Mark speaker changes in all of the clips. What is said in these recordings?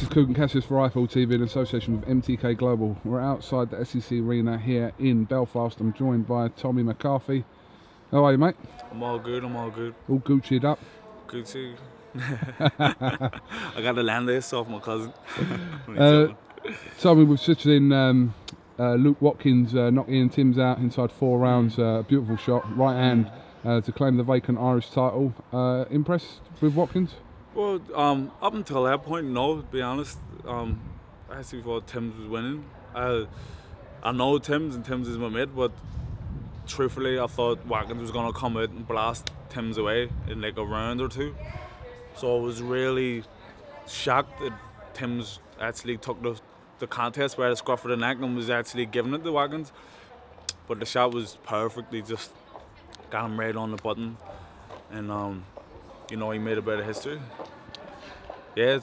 Speaker 1: is KUGAN CASSIUS for Rifle TV in association with MTK Global. We're outside the SEC Arena here in Belfast. I'm joined by Tommy McCarthy. How are you, mate?
Speaker 2: I'm all good, I'm all good.
Speaker 1: All Gucci'd up?
Speaker 2: Gucci. I got to land this off my cousin.
Speaker 1: Tommy, we've switched in Luke Watkins knocking TIMS out inside 4 rounds. Beautiful shot, right hand to claim the vacant Irish title. Impressed with Watkins?
Speaker 2: Well, up until that point, no, to be honest. I actually thought TIMS was winning. I know TIMS and TIMS is my mate, but truthfully, I thought Watkins was going to come out and blast TIMS away in like a round or two. So I was really shocked that TIMS actually took the contest by the scruff of the neck and was actually giving it to Watkins. But the shot was perfect. He just got him right on the button, and you know, he made a bit of history. Yeah,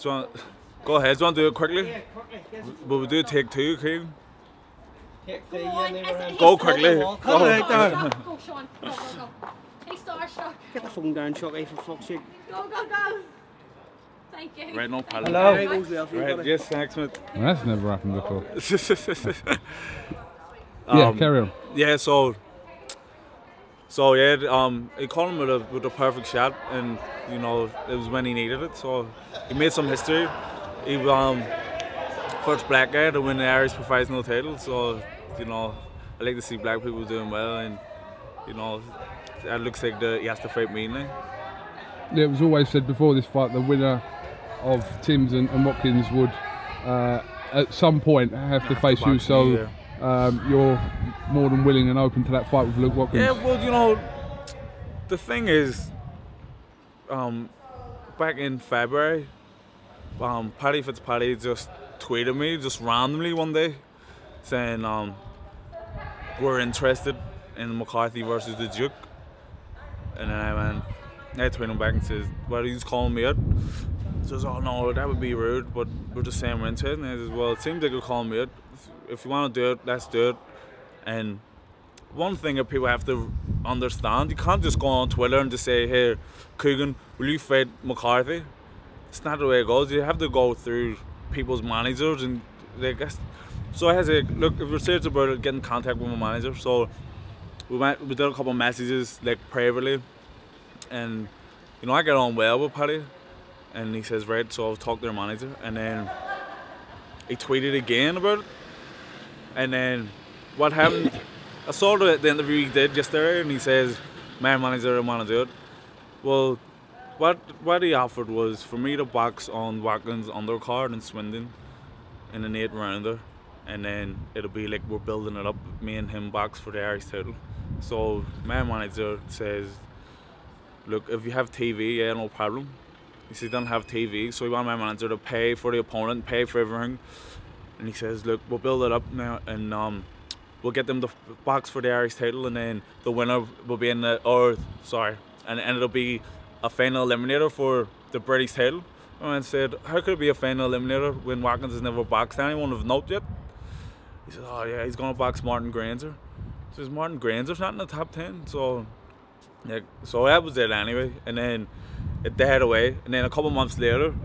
Speaker 2: go ahead. Do you want to do it quickly?
Speaker 3: Yeah, quickly.
Speaker 2: But we'll do take 2, Keegan.
Speaker 3: Take 3, and
Speaker 2: Go quickly.
Speaker 3: Go,
Speaker 4: Go, Sean. Go. Hey, starstruck.
Speaker 3: Get the phone down, Chucky, for fuck's sake.
Speaker 4: Go. Thank you.
Speaker 2: Right, no problem.
Speaker 3: Hello.
Speaker 2: Right, yes, thanks, mate.
Speaker 1: Well, that's never happened before. Yeah, carry on.
Speaker 2: Yeah, so yeah, he caught him with a perfect shot, and you know, it was when he needed it. So he made some history. He first black guy to win the Irish professional title. So you know, I like to see black people doing well, and you know, that looks like he has to fight me now.
Speaker 1: Yeah, it was always said before this fight the winner of TIMS and Watkins would at some point have to face you. So. You're more than willing and open to that fight with Luke Watkins.
Speaker 2: Yeah, well, you know, the thing is, back in February, Paddy Fitzpaddy just tweeted me just randomly one day saying we're interested in McCarthy versus the Duke, and then I tweeted him back and says, well, he's calling me out. He says, oh no, that would be rude, but we're just saying we're interested. And I says, well, it seems like you're calling me out. If you want to do it, let's do it. And one thing that people have to understand, you can't just go on Twitter and just say, hey, KUGAN, will you fight McCarthy? It's not the way it goes. You have to go through people's managers, and I guess. So I had to look. If you're serious about it, get in contact with my manager. So we did a couple of messages like privately, and you know, I get on well with Paddy, and he says, right, so I'll talk to their manager, and then he tweeted again about it. And then what happened, I saw the interview he did yesterday, and he says, my manager didn't want to do it. Well, what he offered was for me to box on Watkins' undercard in Swindon in an 8-rounder, and then it'll be like we're building it up, me and him box for the Irish title. So my manager says, look, if you have TV, yeah, no problem. He says he doesn't have TV, so he wanted my manager to pay for the opponent, pay for everything. And he says, look, we'll build it up now, and we'll get them to box for the Irish title, and then the winner will be in the, and it'll be a final eliminator for the British title. And I said, how could it be a final eliminator when Watkins has never boxed anyone of note yet? He says, oh yeah, he's going to box Martin Granger. He says, Martin Granger's not in the top 10, so yeah, so that was it anyway. And then it died away, and then a couple months later,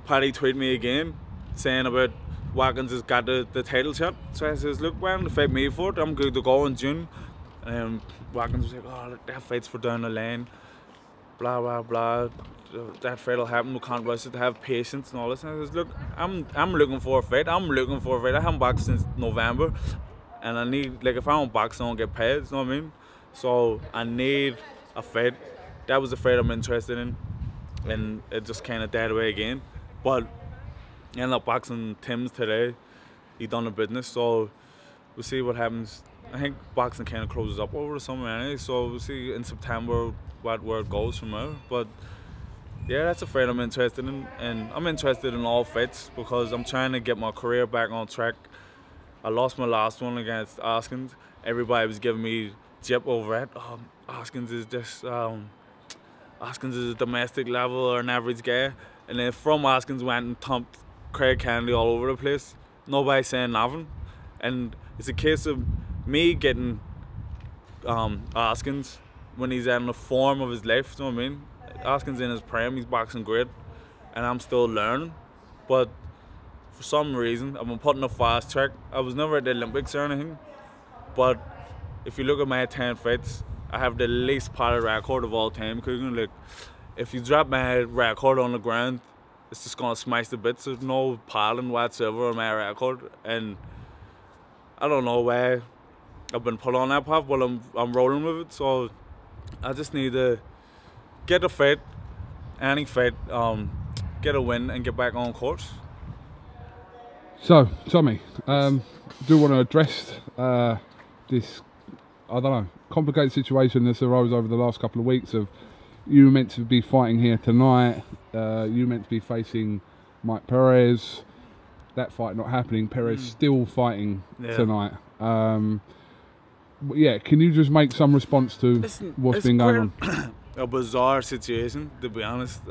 Speaker 2: Paddy tweeted me again, saying about Watkins has got the title shot. So I says, look, why don't you fight me for it? I'm good to go in June. And Watkins was like, oh, that fight's for down the lane. Blah, blah, blah. That fight will happen. We can't rush it, to have patience and all this. And I says, look, I'm looking for a fight. I haven't boxed since November. And I need, like, if I don't box, I don't get paid. You know what I mean? So I need a fight. That was the fight I'm interested in. And it just kind of died away again. But I ended up boxing TIMS today. He done the business, so we'll see what happens. I think boxing kind of closes up over the summer anyway, so we'll see in September where it goes from there. But yeah, that's a fight I'm interested in, and I'm interested in all fights because I'm trying to get my career back on track. I lost my last one against Watkins. Everybody was giving me jip over it. Oh, Watkins is this, Watkins is a domestic level or an average guy, and then from Watkins went and thumped Craig Kennedy all over the place. Nobody saying nothing, and it's a case of me getting Watkins when he's in the form of his life. You know what I mean? Watkins in his prime, he's boxing great, and I'm still learning. but for some reason I've been putting a fast track. I was never at the Olympics or anything, but if you look at my 10 fights, I have the least padded record of all time. KUGAN. Like, if you drop my record on the ground, it's just gonna smash to bits. There's no padding whatsoever on my record, and I don't know why I've been put on that path, but I'm rolling with it. So I just need to get a fight, any fight, get a win, and get back on course.
Speaker 1: So, Tommy, do want to address this, I don't know, complicated situation that's arose over the last couple of weeks of you meant to be fighting here tonight, you meant to be facing Mike Perez, that fight not happening, Perez still fighting tonight. Yeah, can you just make some response to what's been going on?
Speaker 2: A bizarre situation, to be honest.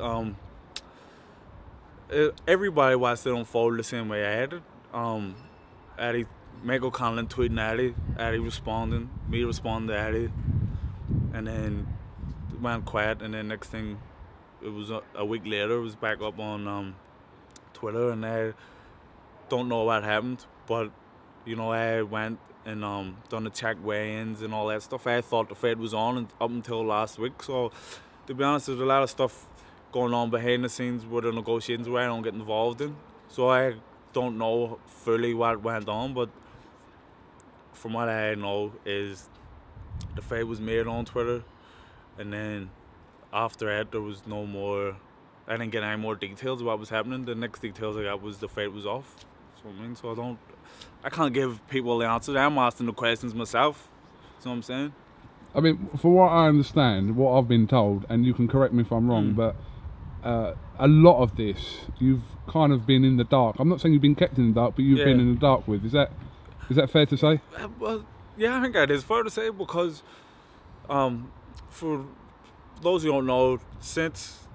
Speaker 2: Everybody watched it unfold the same way I had it. Eddie, Michael Conlon tweeting Eddie responding, me responding to Eddie, and then it went quiet. And then next thing, it was a week later, it was back up on Twitter, and I don't know what happened, but you know, I went and done the check weigh-ins and all that stuff. I thought the fight was on up until last week. So to be honest, there's a lot of stuff going on behind the scenes with the negotiations where I don't get involved in. So I don't know fully what went on, but from what I know is the fight was made on Twitter, and then after that there was no more, I didn't get any more details of what was happening. The next details I got was the fight was off. So I mean, so I can't give people the answers. I'm asking the questions myself. You know what I'm saying?
Speaker 1: I mean, for what I understand, what I've been told, and you can correct me if I'm wrong, but a lot of this you've kind of been in the dark. I'm not saying you've been kept in the dark, but you've been in the dark with. Is that fair to say?
Speaker 2: Well, yeah, I think that is fair to say, because for those who don't know, since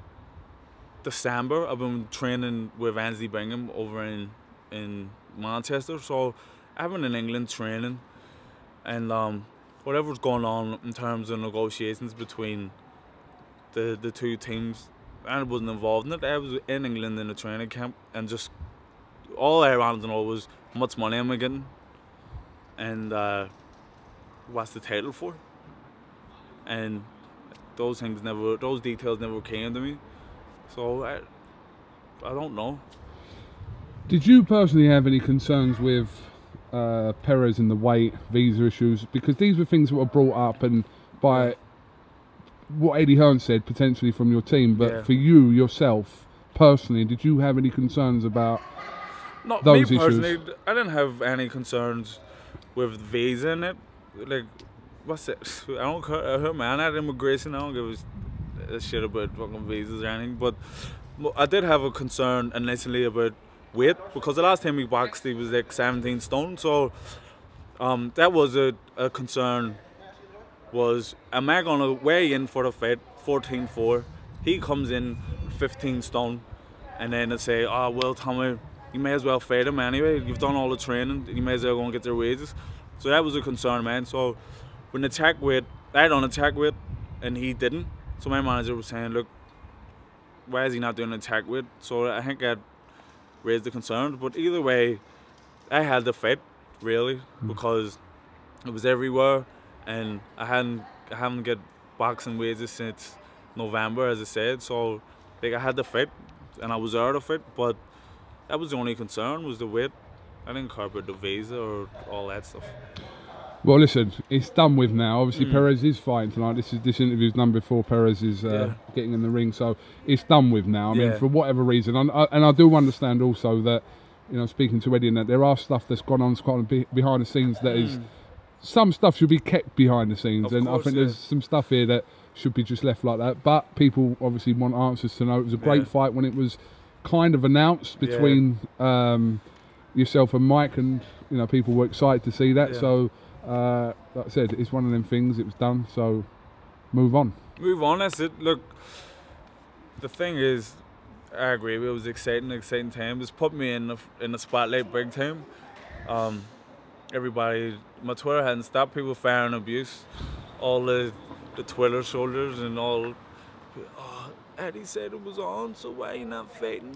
Speaker 2: December I've been training with Ansley Bingham over in Manchester. So I've been in England training, and whatever's going on in terms of negotiations between the two teams, I wasn't involved in it. I was in England in a training camp, and just all I wanted to know was how much money am I getting, and what's the title for, and those details never came to me. So I don't know.
Speaker 1: Did you personally have any concerns with Perez and the weight, visa issues? Because these were things that were brought up and by what Eddie Hearn said, potentially from your team. But for you, yourself, personally, did you have any concerns about those issues? Me personally,
Speaker 2: I didn't have any concerns with visa in it. Like, what's it? I don't care. I heard, man, at immigration, I don't give a shit about fucking visas or anything. But I did have a concern initially about weight, because the last time we boxed he was like 17 stone, so that was a concern. Was, am I gonna weigh in for the fight 14.4, he comes in 15 stone, and then they say, oh well, Tommy, you may as well fight him anyway, you've done all the training, you may as well go and get their wages. So that was a concern, man. So when the check weight, I done a check weight and he didn't, so my manager was saying, look, why is he not doing a check weight? So I think that raised the concerns. But either way, I had the fight, really, because it was everywhere, and I haven't get boxing wages since November, as I said. So like, I had the fight and I was out of it, but that was the only concern, was the weight. I didn't care about the visa or all that stuff.
Speaker 1: Well, listen, it's done with now. Obviously, Perez is fighting tonight. This interview's done before Perez is getting in the ring, so it's done with now. I mean, for whatever reason, and I do understand also that, you know, speaking to Eddie and that, there are stuff that's gone on behind the scenes that is, some stuff should be kept behind the scenes, and I think there's some stuff here that should be just left like that. But people obviously want answers to know. It was a great fight when it was kind of announced between yourself and Mike, and you know, people were excited to see that. So. Like I said, it's one of them things. It was done, so move on. Move on.
Speaker 2: That's it. Look, the thing is, I agree. It was exciting time. It's put me in the spotlight big time. Everybody, my Twitter hadn't stopped. People firing abuse, all the Twitter soldiers and all. Oh, Eddie said it was on, so why are you not fighting?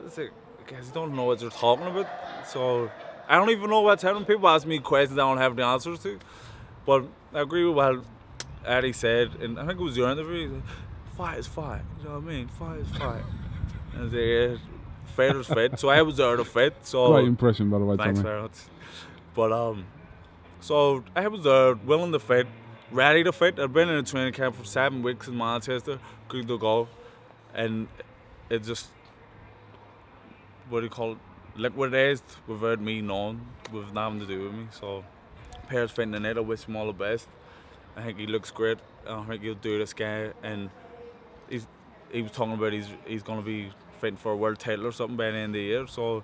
Speaker 2: It's like, I guess you don't know what they're talking about. So I don't even know what's happening. People ask me questions I don't have the answers to. But I agree with what Eddie said, and I think it was your interview. Fight is fight, you know what I mean? Fight is fight. And I said, yeah, fight is fight. So I was there to fight. So
Speaker 1: great impression, by the way,
Speaker 2: thanks
Speaker 1: Tommy.
Speaker 2: very much. But so I was there, willing to fight, ready to fight. I'd been in a training camp for 7 weeks in Manchester, good to go, and it just, what do you call it, liquidized without me knowing, with nothing to do with me. So Perez fighting the net, I wish him all the best. I think he looks great. I think he'll do this guy, and he was talking about he's going to be fighting for a world title or something by the end of the year. So,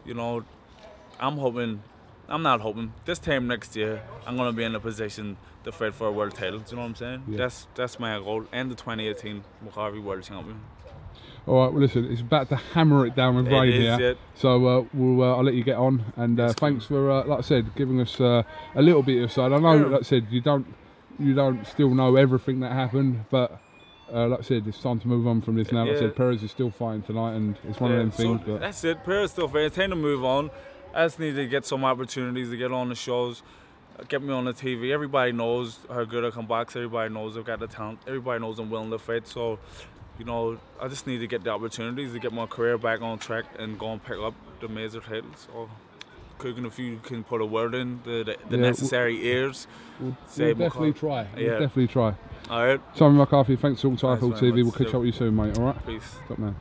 Speaker 2: you know, I'm not hoping. This time next year, I'm going to be in a position to fight for a world title. Do you know what I'm saying?
Speaker 1: Yeah.
Speaker 2: That's my goal. End of 2018, McCarthy world champion.
Speaker 1: All right, well, listen, it's about to hammer it down with rain here.
Speaker 2: Yeah.
Speaker 1: So I'll let you get on. And thanks for, like I said, giving us a little bit of side. I know, like I said, you don't still know everything that happened, but like I said, it's time to move on from this now. Like I said, Perez is still fighting tonight, and it's one of them things.
Speaker 2: So
Speaker 1: but
Speaker 2: that's it. Perez still fighting. It's time to move on. I just need to get some opportunities to get on the shows, get me on the TV. Everybody knows how good I can box. Everybody knows I've got the talent. Everybody knows I'm willing to fight. So, you know, I just need to get the opportunities to get my career back on track and go and pick up the major titles. So, KUGAN, if you can put a word in the necessary ears,
Speaker 1: we'll definitely try. We'll definitely try.
Speaker 2: All right.
Speaker 1: Tommy McCarthy, thanks to all Typhoon TV. We'll catch up with you soon, mate. All right.
Speaker 2: Peace.
Speaker 1: Top man.